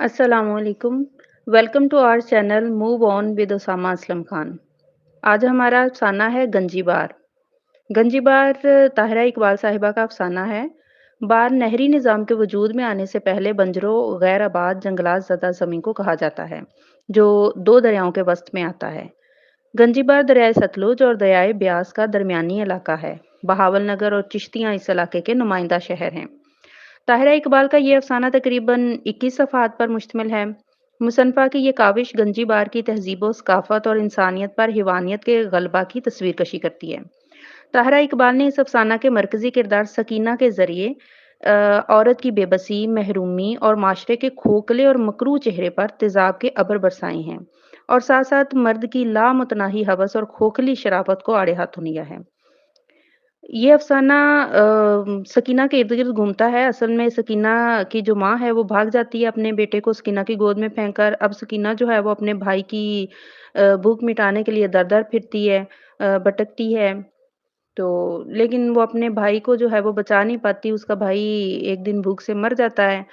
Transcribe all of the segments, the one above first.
अस्सलाम वालेकुम। Welcome to our channel move on with Usama Aslam Khan. आज हमारा अफ़साना है गंजीबार। गंजीबार ताहिरा इकबाल साहिबा का अफ़साना है। बार नहरी निज़ाम के वजूद में आने से पहले बंजरों गैर आबाद जंगलात ज़दा ज़मीं को कहा जाता है, जो दो दरियाओं के वसत में आता है। गंजीबार दरियाए सतलुज और दरियाए ब्यास का दरमियानी इलाका है। बहावल नगर और चिश्तियाँ इस इलाके के नुमाइंदा शहर हैं। ताहिरा इकबाल का ये अफ़साना तकरीबन 21 सफ़हात पर मुश्तमिल है। मुसन्फ़ा की ये काविश गंजीबार की तहज़ीब-ओ-सक़ाफ़त और इंसानियत पर हैवानियत के ग़लबा की तस्वीर कशी करती है। ताहिरा इकबाल ने इस अफ़साना के मरकज़ी किरदार सकीना के ज़रिए औरत की बेबसी, महरूमी और माशरे के खोखले और मकरूह चेहरे पर तेज़ाब के अबर बरसाए हैं और साथ-साथ मर्द की लामुतनाही हवस और खोखली शराफ़त को आड़े हाथों लिया है। ये अफ़साना सकीना के इर्द-गिर्द घूमता है। असल में सकीना की जो माँ है वो भाग जाती है अपने बेटे को सकीना की गोद में फेंक कर। अब सकीना जो है वो अपने भाई की भूख मिटाने के लिए दर-दर फिरती है, भटकती है। तो लेकिन वो अपने भाई को जो है वो बचा नहीं पाती, उसका भाई एक दिन भूख से मर जाता है।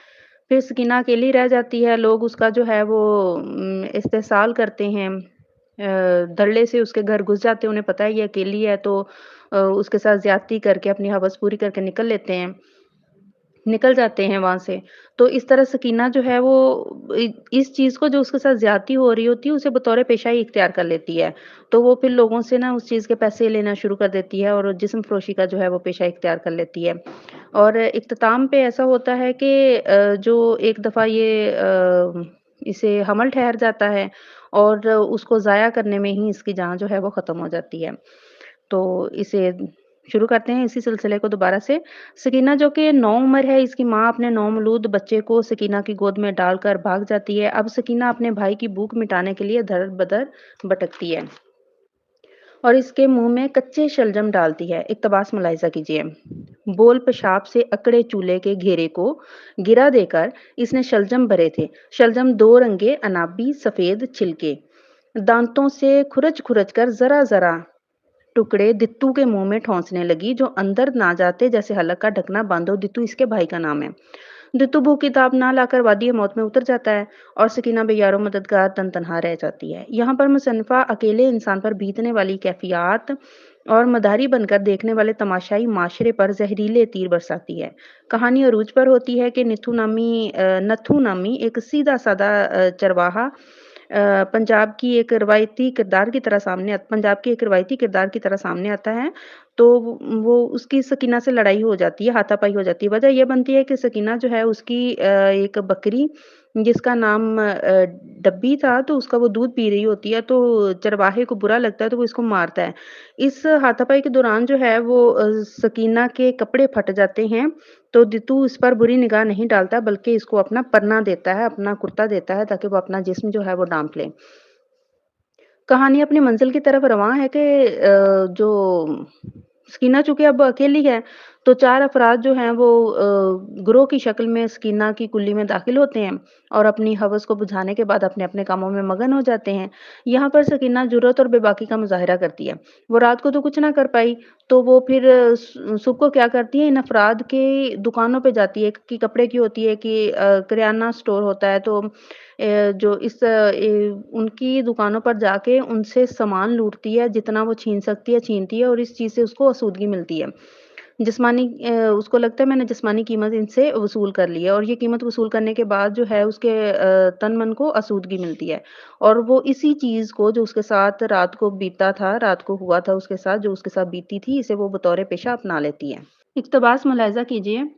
फिर सकीना अकेली रह जाती है, लोग उसका जो है वो इस्तेहसाल करते हैं। धड़ल्ले से उसके घर घुस जाते हैं, उन्हें पता है ये अकेली है तो उसके साथ ज़्यादती करके अपनी हवस पूरी करके निकल जाते हैं वहाँ से। तो इस तरह सकीना जो है वो इस चीज़ को जो उसके साथ ज़्यादती हो रही होती है उसे बतौर पेशा ही इख्तियार कर लेती है। तो वो फिर लोगों से ना उस चीज़ के पैसे लेना शुरू कर देती है और जिस्म फ़रोशी का जो है वो पेशा इख्तियार कर लेती है। और इख्तिताम पे ऐसा होता है कि जो एक दफ़ा इसे हमल ठहर जाता है और उसको ज़ाया करने में ही इसकी जान जो है वो ख़त्म हो जाती है। तो इसे शुरू करते हैं इसी सिलसिले को दोबारा से। सकीना जो कि नौउम्र है, इसकी माँ अपने नवमौलूद बच्चे को सकीना की गोद में डालकर भाग जाती है। अब सकीना अपने भाई की भूख मिटाने के लिए दर-बदर भटकती है और इसके मुँह में कच्चे शलजम डालती है। इक़्तबास मुलाहिज़ा कीजिए। बोल पेशाब से अकड़े चूल्हे के घेरे को गिरा देकर इसने शलजम भरे थे। शलजम दो रंगे, अनाबी, सफ़ेद छिलके। दाँतों से खुरच-खुरच कर ज़रा-ज़रा टुकड़े दित्तू के मुँह में ठौंसने लगी, जो अंदर ना जाते जैसे हलक का ढकना बंद हो। दित्तू इसके भाई का नाम है। दित्तू भूख की ताब ना लाकर वादी-ए-मौत में उतर जाता है और सकीना बेयारो मददगार तन-तनहा रह जाती है। यहाँ पर मुसन्निफ़ा अकेले इंसान पर बीतने वाली कैफ़ियत और मदारी बनकर देखने वाले तमाशाई माशरे पर ज़हरीले तीर बरसाती है। कहानी अरूज पर होती है कि नत्थू नामी एक सीधा-साधा चरवाहा पंजाब की एक रवायती किरदार की तरह सामने आता है, तो वो उसकी सकीना से लड़ाई हो जाती है, हाथापाई हो जाती है। वजह ये बनती है कि सकीना जो है उसकी एक बकरी जिसका नाम डब्बी था, तो उसका वो दूध पी रही होती है, तो चरवाहे को बुरा लगता है, तो वो इसको मारता है। इस हाथापाई के दौरान जो है वो सकीना के कपड़े फट जाते हैं, तो दितू इस पर बुरी निगाह नहीं डालता, बल्कि इसको अपना परना देता है, अपना कुर्ता देता है, ताकि वो अपना जिस्म जो है वो ढाँप ले। कहानी अपनी मंज़िल की तरफ रवाँ है कि जो सकीना चूँकि अब अकेली है, तो 4 अफ़राद जो हैं वो गिरोह की शक्ल में सकीना की कुल्ली में दाख़िल होते हैं और अपनी हवस को बुझाने के बाद अपने-अपने कामों में मगन हो जाते हैं। यहाँ पर सकीना जुर्रत और बेबाकी का मुज़ाहिरा करती है। वो रात को तो कुछ ना कर पाई, तो वो फिर सुबह को क्या करती है, इन अफ़राद की दुकानों पे जाती है, कि कपड़े की होती है, कि किराना स्टोर होता है, तो जो उनकी दुकानों पर जाके उनसे सामान लूटती है, जितना वो छीन सकती है छीनती है और इस चीज़ से उसको आसूदगी मिलती है। उसको लगता है मैंने जिस्मानी कीमत इनसे वसूल कर ली है और ये कीमत वसूल करने के बाद जो है उसके तन-मन को आसूदगी मिलती है और वो इसी चीज़ को जो उसके साथ रात को बीता था, रात को हुआ था उसके साथ, जो उसके साथ बीती थी, इसे वो बतौर पेशा अपना लेती है। इक़्तिबास मुलाहिज़ा कीजिए।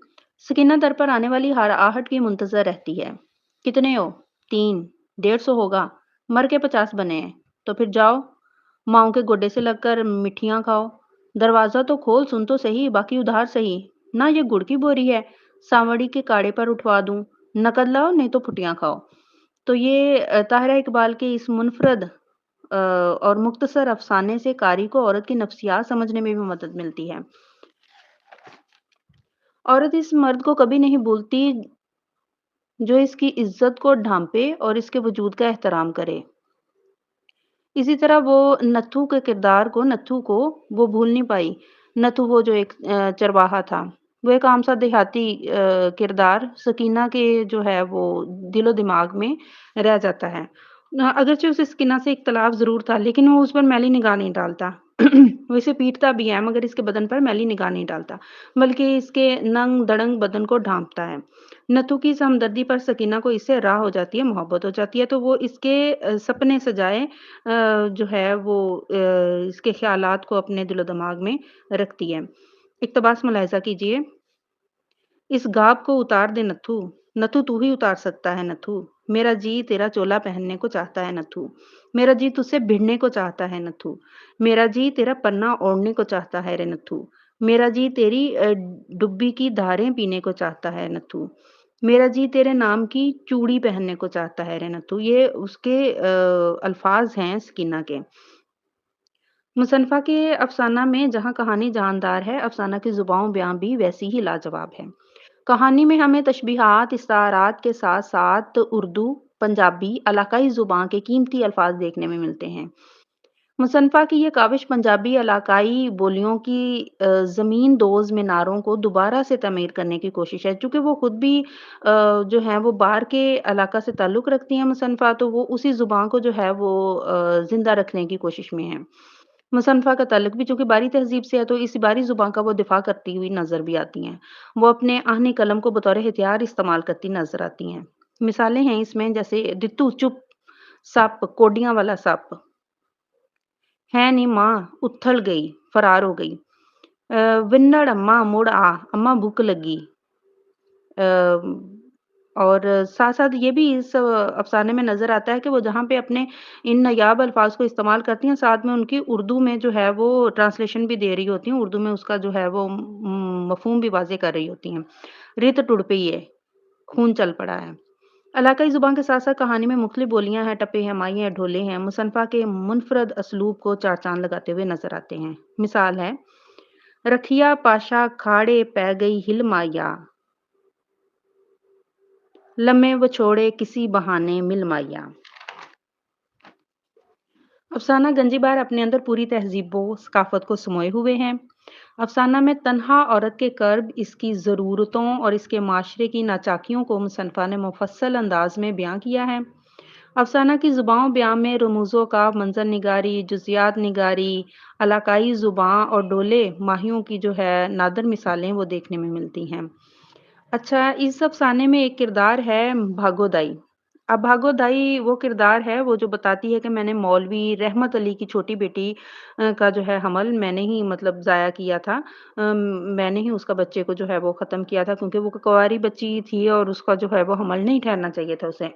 सकीना दर पर आने वाली हर आहट की मुंतज़र रहती है। कितने हो? 3, 150 होगा। मर के 50 बने हैं। तो फिर जाओ, माँओं के गोडे से लगकर मिठियाँ खाओ। दरवाज़ा तो खोल, सुन तो सही, बाकी उधार सही। ना ये गुड़ की बोरी है, सांवड़ी के काड़े पर उठवा दूँ। नकद लाओ, नहीं तो फुटियाँ खाओ। तो ये ताहिरा इकबाल के इस मुनफ़रद और मुख्तसर अफ़साने से कारी को औरत की नफ्सियात समझने में भी मदद मिलती है। औरत इस मर्द को कभी नहीं भूलती जो इसकी इज़्ज़त को ढाँपे और इसके वजूद का एहतराम करे। इसी तरह वो नत्थू को वो भूल नहीं पाई। नत्थू वो जो एक चरवाहा था। वो एक आम सा देहाती किरदार सकीना के जो है वो दिलो-दिमाग में रह जाता है। अगरचे उसे सकीना से इख्तलाफ ज़रूर था, लेकिन वो उस पर मैली निगाह नहीं डालता। वो इसे पीटता भी है मगर इसके बदन पर मैली निगाह नहीं डालता, बल्कि इसके नंग-दड़ंग बदन को ढाँपता है। नत्थू की इस हमदर्दी पर सकीना को इससे राह हो जाती है, मोहब्बत हो जाती है, तो वो इसके सपने सजाए जो है वो इसके ख़्यालात को अपने दिलो-दिमाग में रखती है। इक़्तिबास मुलाहिज़ा कीजिए। इस गाब को उतार दे नत्थू, नत्थू तू ही उतार सकता है नत्थू। मेरा जी तेरा चोला पहनने को चाहता है नत्थू। मेरा जी तुझसे भिड़ने को चाहता है नत्थू। मेरा जी तेरा पन्ना ओढ़ने को चाहता है रे नत्थू। मेरा जी तेरी डुब्बी की धारें पीने को चाहता है नत्थू। मेरा जी तेरे नाम की चूड़ी पहनने को चाहता है रे नत्थू। ये उसके अल्फाज़ हैं सकीना के। मुसन्फ़ा के अफ़साना में जहाँ कहानी जानदार है, अफ़साना की ज़ुबान बयाँ भी वैसी ही लाजवाब है। कहानी में हमें तशबीहात, इस्तारात के साथ-साथ उर्दू, पंजाबी, इलाकाई ज़ुबान के कीमती अल्फ़ाज़ देखने में मिलते हैं। मुसन्फ़ा की ये काविश पंजाबी इलाकाई बोलियों की ज़मीन दोज़ मीनारों को दोबारा से तमीर करने की कोशिश है। चूँकि वो खुद भी जो है वो बाहर के इलाका से ताल्लुक़ रखती हैं मुसन्फ़ा, तो वो उसी ज़ुबान को जो है वो ज़िंदा रखने की कोशिश में हैं। मुसन्फ़ा का ताल्लुक भी चूँकि बारी तहज़ीब से है, तो इस बारी ज़ुबान का वो दिफ़ा करती हुई नज़र भी आती हैं। वो अपने आहनी कलम को बतौर हथियार इस्तेमाल करती नज़र आती हैं। मिसालें हैं इसमें जैसे "दित्तू चुप, सप, कोडियाँ वाला सप, है नी माँ, उथल गई, फरार हो गई। विन्नड़ अम्मा मुड़ आ, अम्मा भूख लगी।" अ, और साथ-साथ ये भी इस अफ़साने में नज़र आता है कि वो जहाँ पे अपने इन नायाब अल्फ़ाज़ को इस्तेमाल करती हैं, साथ में उनकी उर्दू में जो है वो ट्रांसलेशन भी दे रही होती हैं, उर्दू में उसका जो है वो मफ़हूम भी वाज़ेह कर रही होती हैं। "रित टुड़ पई है, खून चल पड़ा है।" इलाकाई ज़ुबान के साथ-साथ कहानी में मुख्तलिफ़ बोलियाँ हैं, टप्पे हैं, माई हैं, ढोले हैं, मुसन्फ़ा के मुनफ़रद असलूब को चार चाँद लगाते हुए नज़र आते हैं। मिसाल है, "रखिया पाशा खाड़े पै गई हिल माहिया, लम्हे वछोड़े किसी बहाने मिल माहिया।" अफ़साना गंजीबार अपने अंदर पूरी तहज़ीब-ओ सक़ाफ़त को समोए हुए हैं। अफ़साना में तन्हा औरत के कर्ब, इसकी ज़रूरतों और इसके माशरे की नाचाकियों को मुसन्फ़ा ने मुफ़स्सल अंदाज़ में बयाँ किया है। अफ़साना की ज़ुबान बयाँ में रमूज़ो का मंज़र निगारी, जुज़ियात निगारी, इलाकाई ज़ुबान और डोले माहियों की जो है नादर मिसालें वो देखने में मिलती हैं। अच्छा, इस अफ़साने में एक किरदार है भागो दाई। अब भागो दाई वो किरदार है वो जो बताती है कि मैंने मौलवी रहमत अली की छोटी बेटी का जो है हमल मैंने ही मतलब ज़ाया किया था। मैंने ही उसका बच्चे को जो है वो ख़त्म किया था क्योंकि वो कुँवारी बच्ची थी और उसका जो है वो हमल नहीं ठहरना चाहिए था उसे।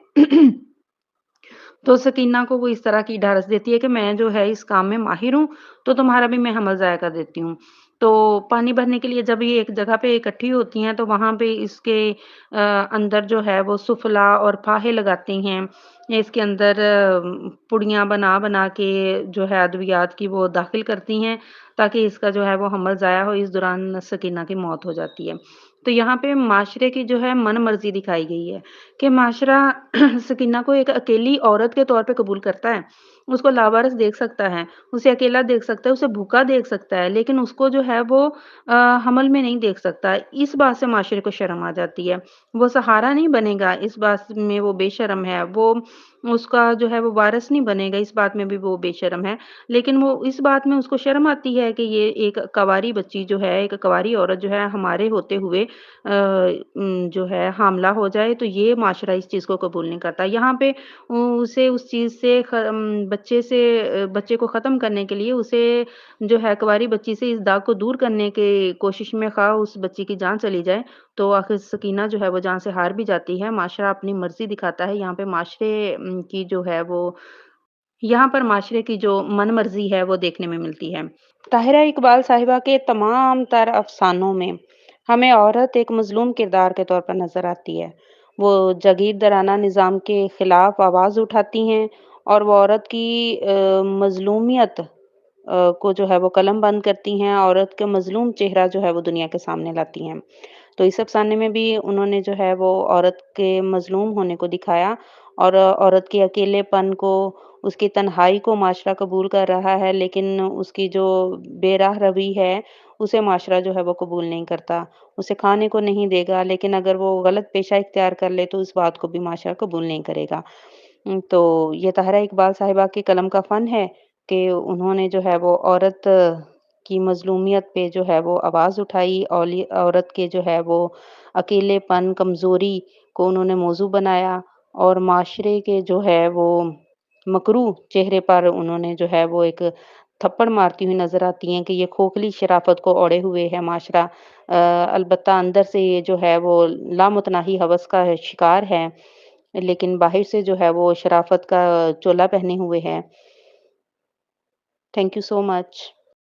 तो सकीना को वो इस तरह की ढारस देती है कि मैं जो है इस काम में माहिर हूँ, तो तुम्हारा भी मैं हमल ज़ाया कर देती हूँ। तो पानी भरने के लिए जब ये एक जगह पे इकट्ठी होती हैं, तो वहाँ पे इसके अंदर जो है वो सुफ़ला और फाहे लगाती हैं। इसके अंदर पुड़ियाँ बना-बना के जो है अद्वियात की वो दाख़िल करती हैं, ताकि इसका जो है वो हमल ज़ाया हो, इस दौरान सकीना की मौत हो जाती है। तो यहाँ पे माशरे की जो है मन-मर्ज़ी दिखाई गई है कि माशरा सकीना को एक अकेली औरत के तौर पे कबूल करता है। उसको लावारिस देख सकता है, उसे अकेला देख सकता है, उसे भूखा देख सकता है, लेकिन उसको जो है वो हमल में नहीं देख सकता। इस बात से माशरे को शर्म आ जाती है। वो सहारा नहीं बनेगा, इस बात में वो बेशर्म है। वो उसका जो है वो वारिस नहीं बनेगा, इस बात में भी वो बेशर्म है। लेकिन वो इस बात में उसको शर्म आती है कि ये एक कँवारी बच्ची जो है, एक कँवारी औरत जो है हमारे होते हुए जो है हामला हो जाए, तो ये माशरा इस चीज़ को कबूल नहीं करता। यहाँ पे उसे उस चीज़ से बच्चे को ख़त्म करने के लिए उसे जो है कुँवारी बच्ची से इस दाग को दूर करने के कोशिश में ख़्वाह उस बच्ची की जान चली जाए, तो आखिर सकीना जो है वो जान से हार भी जाती है। माशरा अपनी मर्ज़ी दिखाता है, यहाँ पे माशरे की जो है वो यहाँ पर माशरे की जो मनमर्ज़ी है वो देखने में मिलती है। ताहिरा इकबाल साहिबा के तमाम तर अफ़सानों में हमें औरत एक मज़लूम किरदार के तौर पर नज़र आती है। वो जागीरदाराना निज़ाम के खिलाफ आवाज़ उठाती हैं और वो औरत की मज़लूमियत को जो है वो कलमबंद करती हैं, औरत का मज़लूम चेहरा जो है वो दुनिया के सामने लाती हैं। तो इस अफ़साने में भी उन्होंने जो है वो औरत के मज़लूम होने को दिखाया اور عورت کے अकेलेपन को, उसकी तन्हाई को माशरा कबूल कर रहा है, लेकिन उसकी जो बेराह रवि है, उसे माशरा जो है वो कबूल नहीं करता। उसे खाने को नहीं देगा, लेकिन अगर वो गलत पेशा इख्तियार कर ले तो इस बात को भी माशरा कबूल नहीं करेगा। तो ये ताहरा इकबाल साहिबा के कलम का फ़न है कि उन्होंने जो है वो औरत की मज़लूमियत पे जो है वो आवाज़ उठाई, औरत के जो है वो अकेलेपन, कमज़ोरी को उन्होंने मौज़ू बनाया और माशरे के जो है वो मकरूह चेहरे पर उन्होंने जो है वो एक थप्पड़ मारती हुई नज़र आती हैं कि ये खोखली शराफ़त को ओढ़े हुए है माशरा। अलबत्ता अंदर से ये जो है वो लामुतनाही हवस का शिकार है, लेकिन बाहिर से जो है वो शराफ़त का चोला पहने हुए है। Thank you so much.